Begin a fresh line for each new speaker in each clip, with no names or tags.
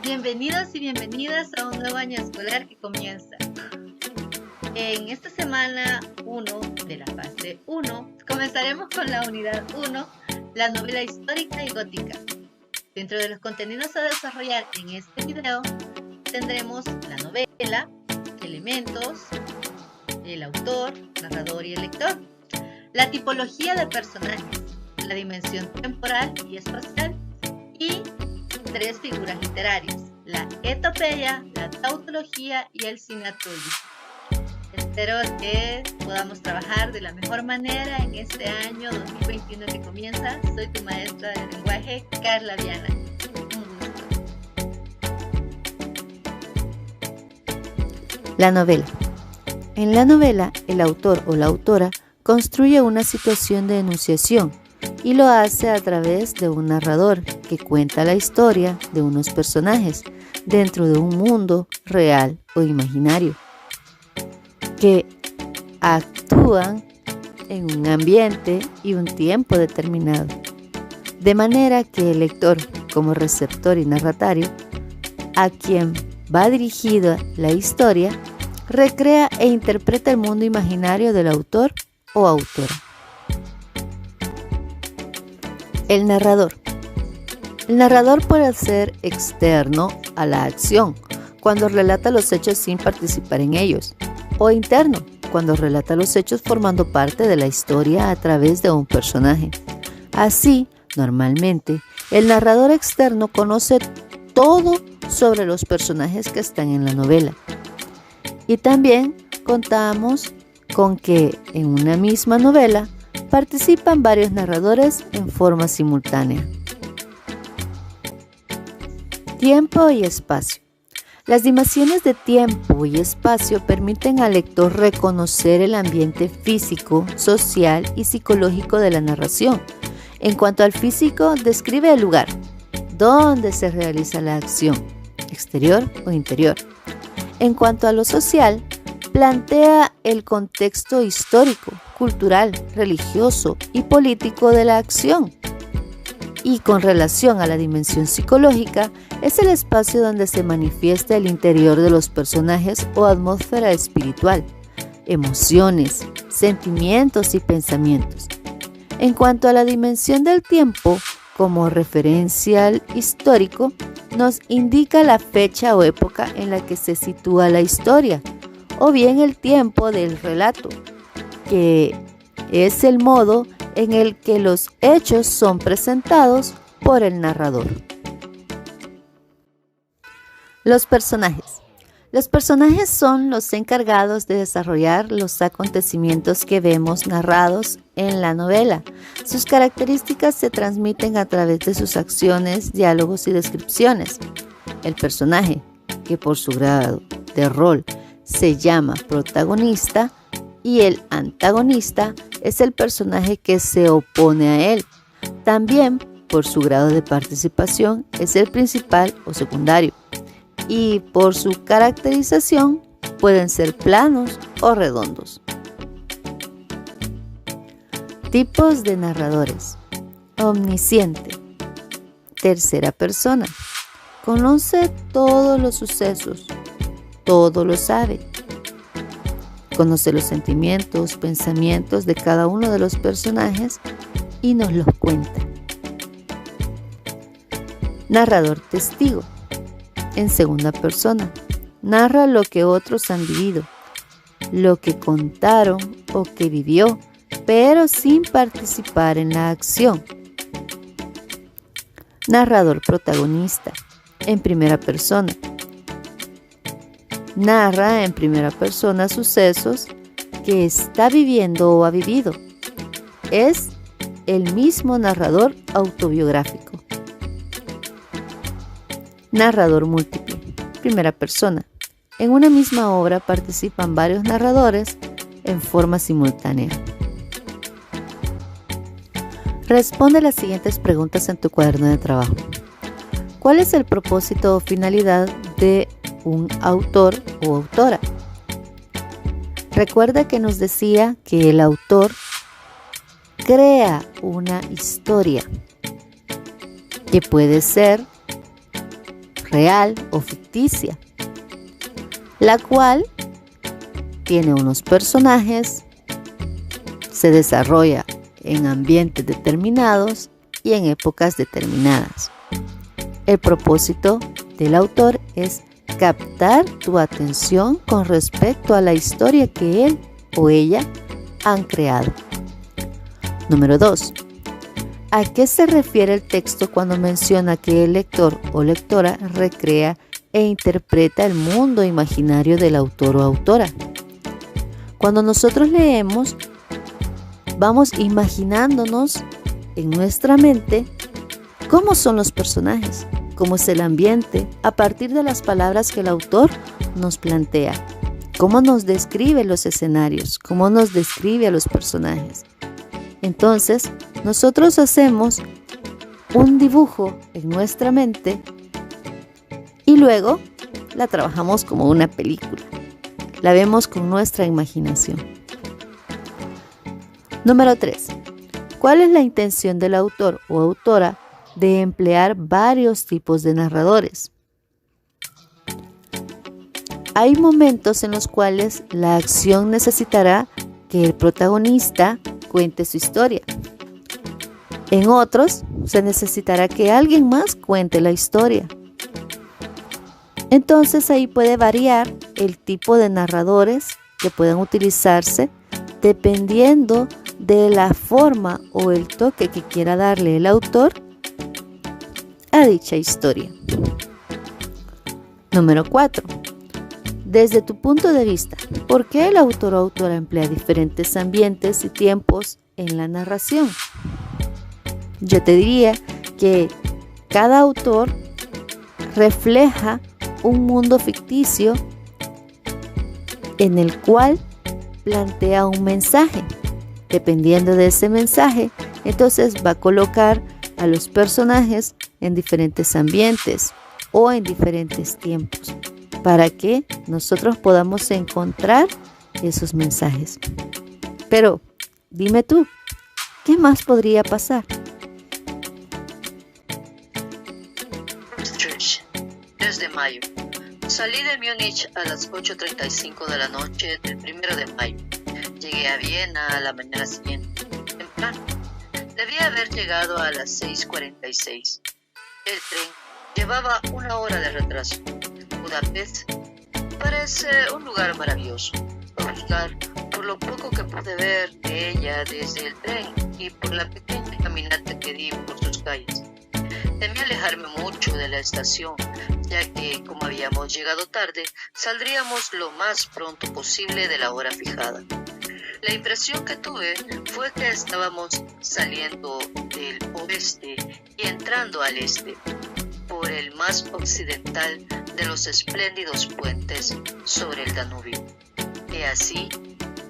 Bienvenidos y bienvenidas a un nuevo año escolar que comienza. En esta semana 1 de la fase 1 comenzaremos con la unidad 1, la novela histórica y gótica. Dentro de los contenidos a desarrollar en este video tendremos la novela, elementos, el autor, narrador y el lector, la tipología de personajes, la dimensión temporal y espacial y 3 figuras literarias, la etopeya, la tautología y el sinaturgi. Espero que podamos trabajar de la mejor manera en este año 2021 que comienza. Soy tu maestra de lenguaje, Carla Viana. Un gusto.
La novela. En la novela, el autor o la autora construye una situación de enunciación y lo hace a través de un narrador que cuenta la historia de unos personajes dentro de un mundo real o imaginario, que actúan en un ambiente y un tiempo determinado, de manera que el lector, como receptor y narratario, a quien va dirigida la historia, recrea e interpreta el mundo imaginario del autor o autora. El narrador. El narrador puede ser externo a la acción, cuando relata los hechos sin participar en ellos, o interno, cuando relata los hechos formando parte de la historia a través de un personaje. Así, normalmente, el narrador externo conoce todo sobre los personajes que están en la novela. Y también contamos con que en una misma novela participan varios narradores en forma simultánea. Tiempo y espacio. Las dimensiones de tiempo y espacio permiten al lector reconocer el ambiente físico, social y psicológico de la narración. En cuanto al físico, describe el lugar donde se realiza la acción, exterior o interior. En cuanto a lo social, plantea el contexto histórico, cultural, religioso y político de la acción. Y con relación a la dimensión psicológica, es el espacio donde se manifiesta el interior de los personajes o atmósfera espiritual, emociones, sentimientos y pensamientos. En cuanto a la dimensión del tiempo, como referencial histórico, nos indica la fecha o época en la que se sitúa la historia, o bien el tiempo del relato, que es el modo en el que los hechos son presentados por el narrador. Los personajes. Los personajes son los encargados de desarrollar los acontecimientos que vemos narrados en la novela. Sus características se transmiten a través de sus acciones, diálogos y descripciones. El personaje, que por su grado de rol se llama protagonista, y el antagonista es el personaje que se opone a él. También, por su grado de participación, es el principal o secundario. Y por su caracterización, pueden ser planos o redondos. Tipos de narradores. Omnisciente. Tercera persona. Conoce todos los sucesos. Todo lo sabe. Conoce los sentimientos, pensamientos de cada uno de los personajes y nos los cuenta. Narrador testigo. En segunda persona. Narra lo que otros han vivido, lo que contaron o que vivió, pero sin participar en la acción. Narrador protagonista. En primera persona. Narra en primera persona sucesos que está viviendo o ha vivido. Es el mismo narrador autobiográfico. Narrador múltiple. Primera persona. En una misma obra participan varios narradores en forma simultánea. Responde las siguientes preguntas en tu cuaderno de trabajo. ¿Cuál es el propósito o finalidad de un autor o autora? Recuerda que nos decía que el autor crea una historia que puede ser real o ficticia, la cual tiene unos personajes, se desarrolla en ambientes determinados y en épocas determinadas. El propósito del autor es captar tu atención con respecto a la historia que él o ella han creado. Número 2. ¿A qué se refiere el texto cuando menciona que el lector o lectora recrea e interpreta el mundo imaginario del autor o autora? Cuando nosotros leemos, vamos imaginándonos en nuestra mente cómo son los personajes, cómo es el ambiente, a partir de las palabras que el autor nos plantea, cómo nos describe los escenarios, cómo nos describe a los personajes. Entonces, nosotros hacemos un dibujo en nuestra mente y luego la trabajamos como una película. La vemos con nuestra imaginación. Número 3. ¿Cuál es la intención del autor o autora de emplear varios tipos de narradores? Hay momentos en los cuales la acción necesitará que el protagonista cuente su historia. En otros, se necesitará que alguien más cuente la historia. Entonces ahí puede variar el tipo de narradores que puedan utilizarse dependiendo de la forma o el toque que quiera darle el autor a dicha historia. Número 4. Desde tu punto de vista, ¿por qué el autor o autora emplea diferentes ambientes y tiempos en la narración? Yo te diría que cada autor refleja un mundo ficticio en el cual plantea un mensaje. Dependiendo de ese mensaje, entonces va a colocar a los personajes en diferentes ambientes o en diferentes tiempos para que nosotros podamos encontrar esos mensajes. Pero dime tú, ¿qué más podría pasar?
Desde mayo. Salí de Múnich a las 8:35 de la noche del 1 de mayo. Llegué a Viena a la mañana siguiente, temprano. Debía haber llegado a las 6:46. El tren llevaba 1 hora de retraso. Budapest parece un lugar maravilloso. A juzgar por lo poco que pude ver de ella desde el tren y por la pequeña caminata que di por sus calles. Temí alejarme mucho de la estación, ya que, como habíamos llegado tarde, saldríamos lo más pronto posible de la hora fijada. La impresión que tuve fue que estábamos saliendo del oeste y entrando al este, por el más occidental de los espléndidos puentes sobre el Danubio, que así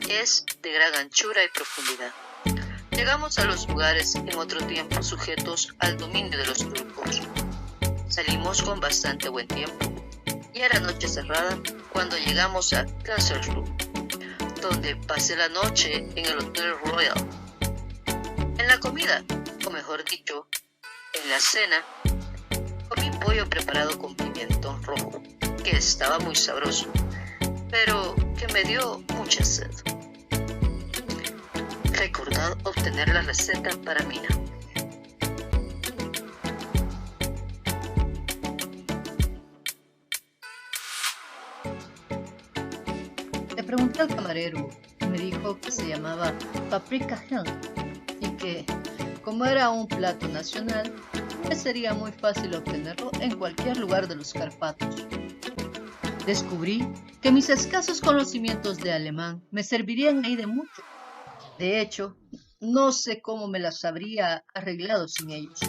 es de gran anchura y profundidad. Llegamos a los lugares en otro tiempo sujetos al dominio de los turcos. Salimos con bastante buen tiempo y era noche cerrada cuando llegamos a Karlsruhe, donde pasé la noche en el Hotel Royal. En la comida, o mejor dicho, en la cena, comí pollo preparado con pimentón rojo, que estaba muy sabroso, pero que me dio mucha sed. Recordad obtener la receta para Mina.
Le pregunté al camarero y me dijo que se llamaba paprika Helm y que, como era un plato nacional, me sería muy fácil obtenerlo en cualquier lugar de los Cárpatos. Descubrí que mis escasos conocimientos de alemán me servirían ahí de mucho. De hecho, no sé cómo me las habría arreglado sin ellos.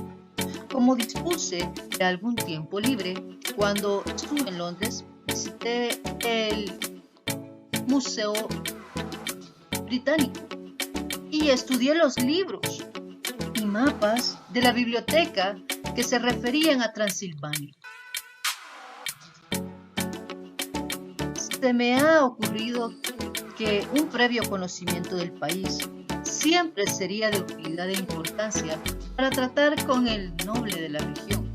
Como dispuse de algún tiempo libre, cuando estuve en Londres, visité el Museo Británico y estudié los libros y mapas de la biblioteca que se referían a Transilvania. Se me ha ocurrido que un previo conocimiento del país siempre sería de utilidad e importancia para tratar con el noble de la región.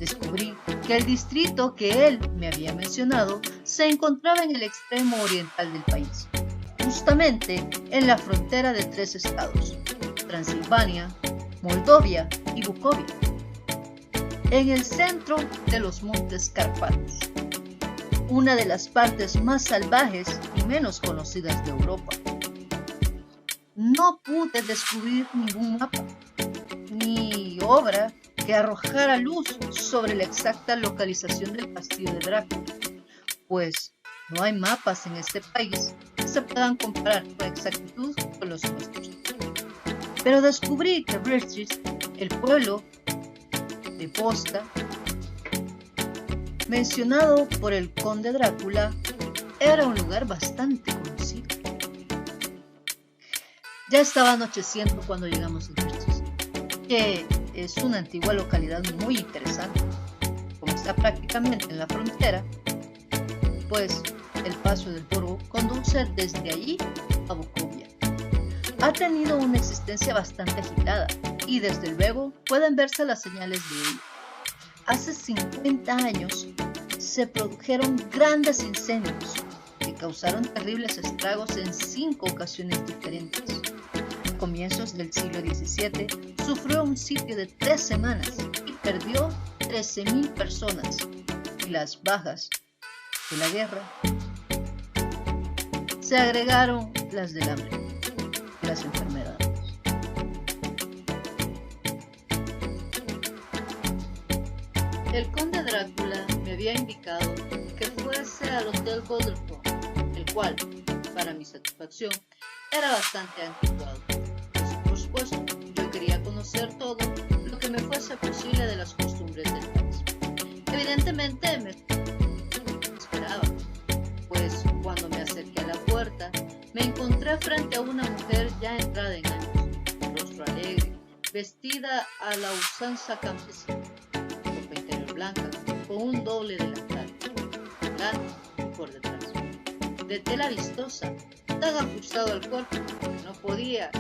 Descubrí que el distrito que él me había mencionado se encontraba en el extremo oriental del país, justamente en la frontera de 3 estados, Transilvania, Moldovia y Bucovia, en el centro de los Montes Cárpatos, una de las partes más salvajes y menos conocidas de Europa. No pude descubrir ningún mapa, ni obra que arrojara luz sobre la exacta localización del castillo de Drácula, pues no hay mapas en este país que se puedan comparar con exactitud con los nuestros. Pero descubrí que Bristol, el pueblo de posta mencionado por el conde Drácula, era un lugar bastante conocido. Ya estaba anocheciendo cuando llegamos a Bristol, que es una antigua localidad muy interesante. Como está prácticamente en la frontera, pues el paso del Burgo conduce desde allí a Bucovia. Ha tenido una existencia bastante agitada y desde luego pueden verse las señales de ello. Hace 50 años se produjeron grandes incendios que causaron terribles estragos en 5 ocasiones diferentes. A comienzos del siglo XVII sufrió un sitio de 3 semanas y perdió 13.000 personas, y las bajas de la guerra se agregaron las del hambre y las enfermedades. El conde Drácula me había indicado que fuese al Hotel Godolphin, el cual, para mi satisfacción, era bastante anticuado. Pues, por supuesto, yo quería conocer todo lo que me fuese posible de las costumbres del país. Evidentemente me esperaba, pues cuando me acerqué a la puerta, me encontré frente a una mujer ya entrada en años, rostro alegre, vestida a la usanza campesina, ropa interior blanca, con un doble delantal, delante y por detrás, de tela vistosa, tan ajustado al cuerpo que no podía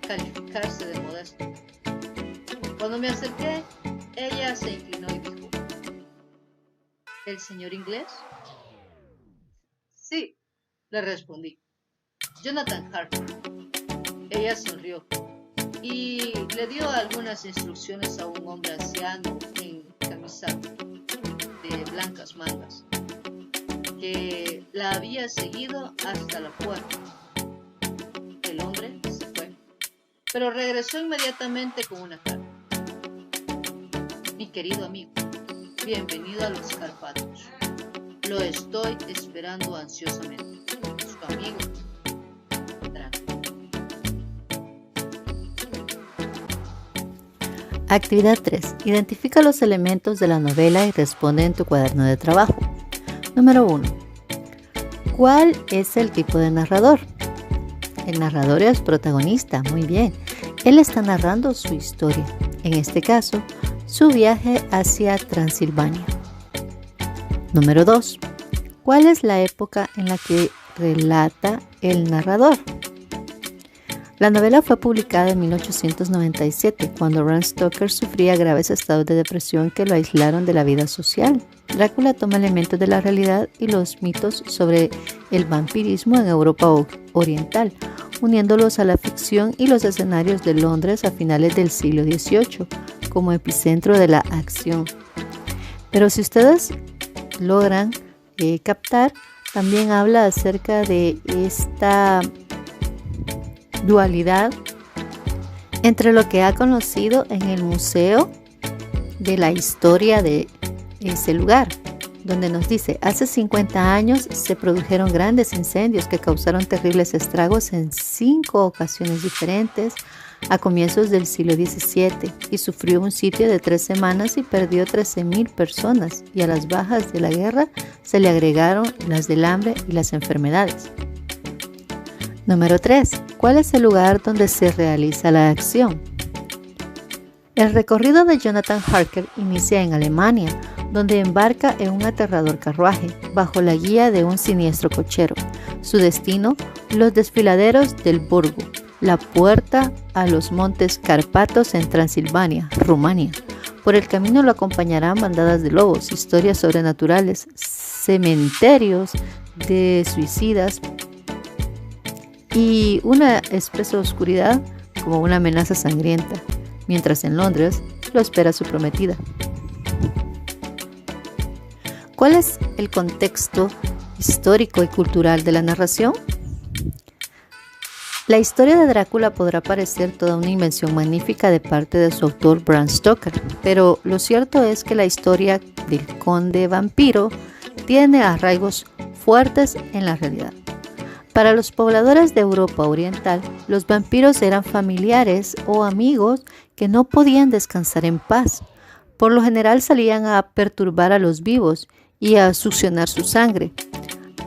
calificarse de modesto. Cuando me acerqué, ella se inclinó y dijo: ¿El señor inglés? Sí, le respondí. Jonathan Harker. Ella sonrió y le dio algunas instrucciones a un hombre anciano en camisa de blancas mangas, que la había seguido hasta la puerta. El hombre se fue, pero regresó inmediatamente con una carta. Mi querido amigo, bienvenido a los Cárpatos. Lo estoy esperando ansiosamente. Su amigo, Drácula.
Actividad 3. Identifica los elementos de la novela y responde en tu cuaderno de trabajo. Número 1. ¿Cuál es el tipo de narrador? El narrador es protagonista, muy bien. Él está narrando su historia, en este caso, su viaje hacia Transilvania. Número 2. ¿Cuál es la época en la que relata el narrador? La novela fue publicada en 1897, cuando Bram Stoker sufría graves estados de depresión que lo aislaron de la vida social. Drácula toma elementos de la realidad y los mitos sobre el vampirismo en Europa Oriental, uniéndolos a la ficción y los escenarios de Londres a finales del siglo XVIII, como epicentro de la acción. Pero si ustedes logran captar, también habla acerca de esta dualidad entre lo que ha conocido en el museo de la historia de ese lugar, donde nos dice: hace 50 años se produjeron grandes incendios que causaron terribles estragos en 5 ocasiones diferentes a comienzos del siglo XVII, y sufrió un sitio de 3 semanas y perdió 13.000 personas, y a las bajas de la guerra se le agregaron las del hambre y las enfermedades. Número 3. ¿Cuál es el lugar donde se realiza la acción? El recorrido de Jonathan Harker inicia en Alemania, donde embarca en un aterrador carruaje, bajo la guía de un siniestro cochero. Su destino, los desfiladeros del Burgo, la puerta a los Montes Cárpatos en Transilvania, Rumania. Por el camino lo acompañarán bandadas de lobos, historias sobrenaturales, cementerios de suicidas y una espesa oscuridad como una amenaza sangrienta, mientras en Londres lo espera su prometida. ¿Cuál es el contexto histórico y cultural de la narración? La historia de Drácula podrá parecer toda una invención magnífica de parte de su autor Bram Stoker, pero lo cierto es que la historia del conde vampiro tiene arraigos fuertes en la realidad. Para los pobladores de Europa Oriental, los vampiros eran familiares o amigos que no podían descansar en paz. Por lo general salían a perturbar a los vivos y a succionar su sangre.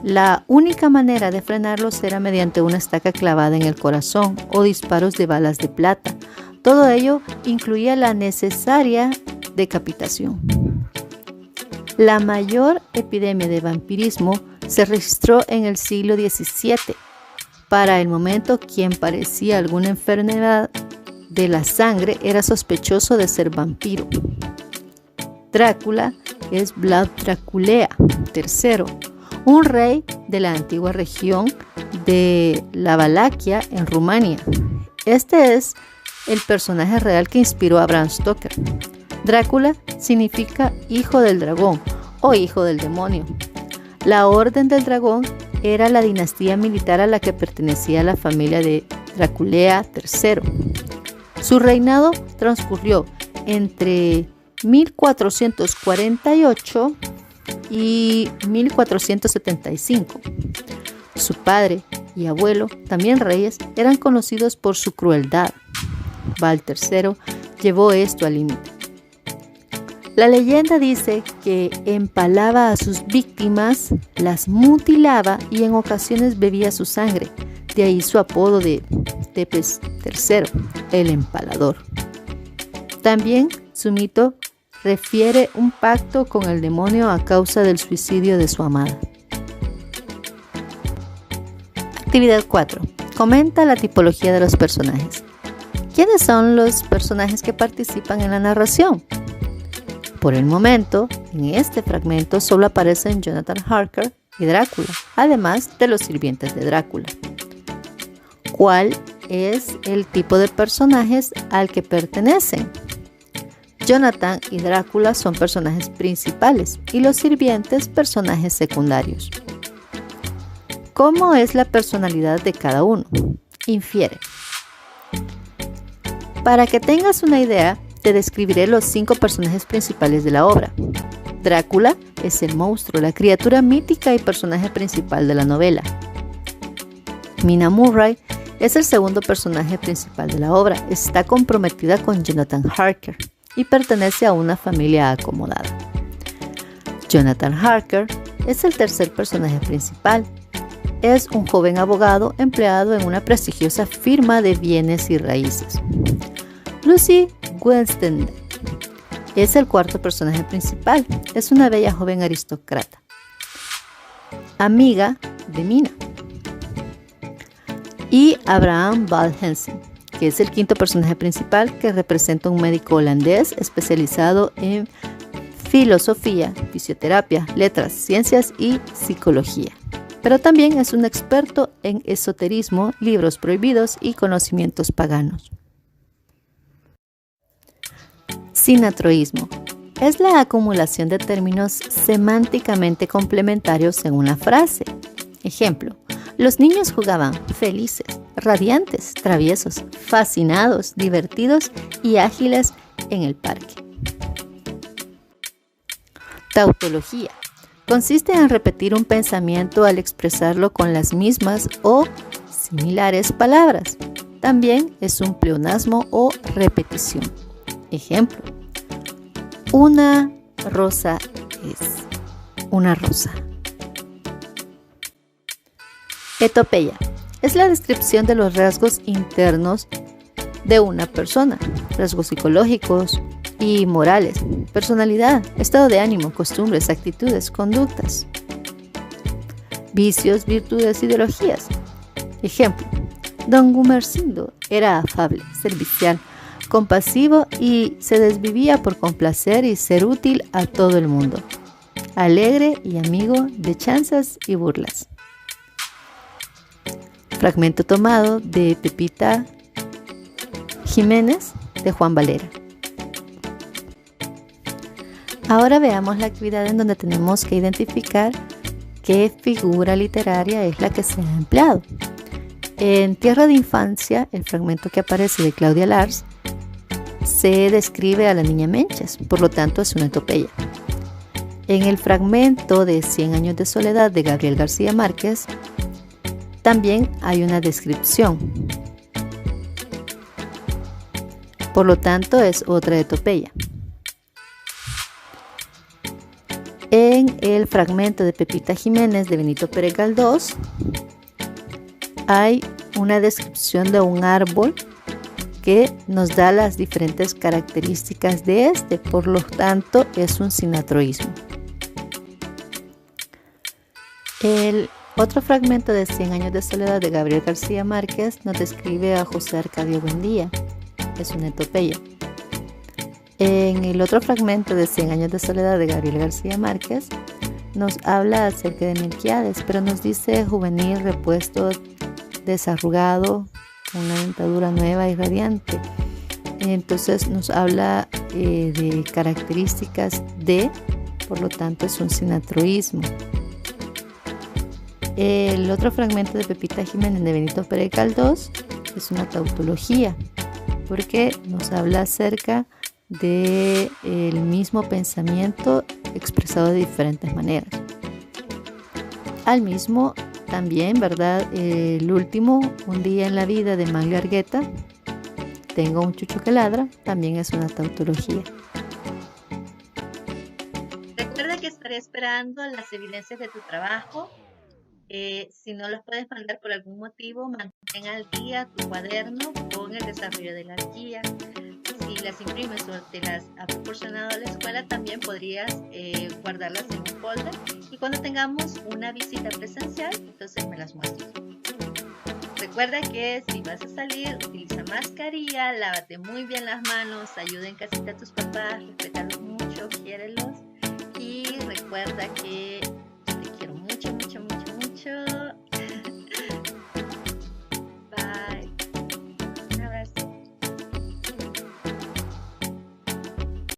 La única manera de frenarlos era mediante una estaca clavada en el corazón o disparos de balas de plata. Todo ello incluía la necesaria decapitación. La mayor epidemia de vampirismo se registró en el siglo XVII. Para el momento, quien padecía alguna enfermedad de la sangre era sospechoso de ser vampiro. Drácula es Vlad Draculea III, un rey de la antigua región de la Valaquia en Rumania. Este es el personaje real que inspiró a Bram Stoker. Drácula significa hijo del dragón o hijo del demonio. La Orden del Dragón era la dinastía militar a la que pertenecía la familia de Draculea III. Su reinado transcurrió entre 1448 y 1475. Su padre y abuelo, también reyes, eran conocidos por su crueldad. Val III llevó esto al límite. La leyenda dice que empalaba a sus víctimas, las mutilaba y en ocasiones bebía su sangre. De ahí su apodo de Tepes III, el empalador. También su mito refiere un pacto con el demonio a causa del suicidio de su amada. Actividad 4. Comenta la tipología de los personajes. ¿Quiénes son los personajes que participan en la narración? Por el momento, en este fragmento solo aparecen Jonathan Harker y Drácula, además de los sirvientes de Drácula. ¿Cuál es el tipo de personajes al que pertenecen? Jonathan y Drácula son personajes principales y los sirvientes personajes secundarios. ¿Cómo es la personalidad de cada uno? Infiere. Para que tengas una idea, te describiré los 5 personajes principales de la obra. Drácula es el monstruo, la criatura mítica y personaje principal de la novela. Mina Murray es el segundo personaje principal de la obra. Está comprometida con Jonathan Harker y pertenece a una familia acomodada. Jonathan Harker es el tercer personaje principal. Es un joven abogado empleado en una prestigiosa firma de bienes y raíces. Lucy Weston es el cuarto personaje principal. Es una bella joven aristócrata, amiga de Mina. Y Abraham Val Hensen, que es el quinto personaje principal, que representa un médico holandés especializado en filosofía, fisioterapia, letras, ciencias y psicología. Pero también es un experto en esoterismo, libros prohibidos y conocimientos paganos. Sinatroísmo es la acumulación de términos semánticamente complementarios en una frase. Ejemplo: los niños jugaban felices, radiantes, traviesos, fascinados, divertidos y ágiles en el parque. Tautología consiste en repetir un pensamiento al expresarlo con las mismas o similares palabras. También es un pleonasmo o repetición. Ejemplo: una rosa es una rosa. Etopeya es la descripción de los rasgos internos de una persona, rasgos psicológicos y morales, personalidad, estado de ánimo, costumbres, actitudes, conductas, vicios, virtudes, ideologías. Ejemplo: don Gumersindo era afable, servicial, compasivo y se desvivía por complacer y ser útil a todo el mundo. Alegre y amigo de chanzas y burlas. Fragmento tomado de Pepita Jiménez de Juan Valera. Ahora veamos la actividad en donde tenemos que identificar qué figura literaria es la que se ha empleado. En Tierra de Infancia, el fragmento que aparece de Claudia Lars, se describe a la niña Menchas, por lo tanto es una epopeya. En el fragmento de 100 años de soledad de Gabriel García Márquez, también hay una descripción. Por lo tanto es otra epopeya. En el fragmento de Pepita Jiménez de Benito Pérez Galdós hay una descripción de un árbol que nos da las diferentes características de este, por lo tanto es un sinatroísmo. El otro fragmento de 100 años de soledad de Gabriel García Márquez nos describe a José Arcadio Buendía, es una epopeya. En el otro fragmento de 100 años de soledad de Gabriel García Márquez nos habla acerca de Melquiades, pero nos dice juvenil, repuesto, desarrugado, una dentadura nueva y radiante. Entonces nos habla de características de, por lo tanto es un sinatroísmo. El otro fragmento de Pepita Jiménez de Benito Pérez Galdós es una tautología, porque nos habla acerca del mismo pensamiento expresado de diferentes maneras. Al mismo también, ¿verdad? El último, Un día en la vida de Maglia Argueta, Tengo un chucho que ladra, también es una tautología.
Recuerda que estaré esperando las evidencias de tu trabajo. Si no las puedes mandar por algún motivo, mantén al día tu cuaderno con el desarrollo de la guía. Si las imprimes o te las ha proporcionado a la escuela, también podrías guardarlas en un folder, y cuando tengamos una visita presencial, entonces me las muestras. Recuerda que si vas a salir, utiliza mascarilla, lávate muy bien las manos, ayuda en casita a tus papás, respétalos mucho, quiérelos, y recuerda que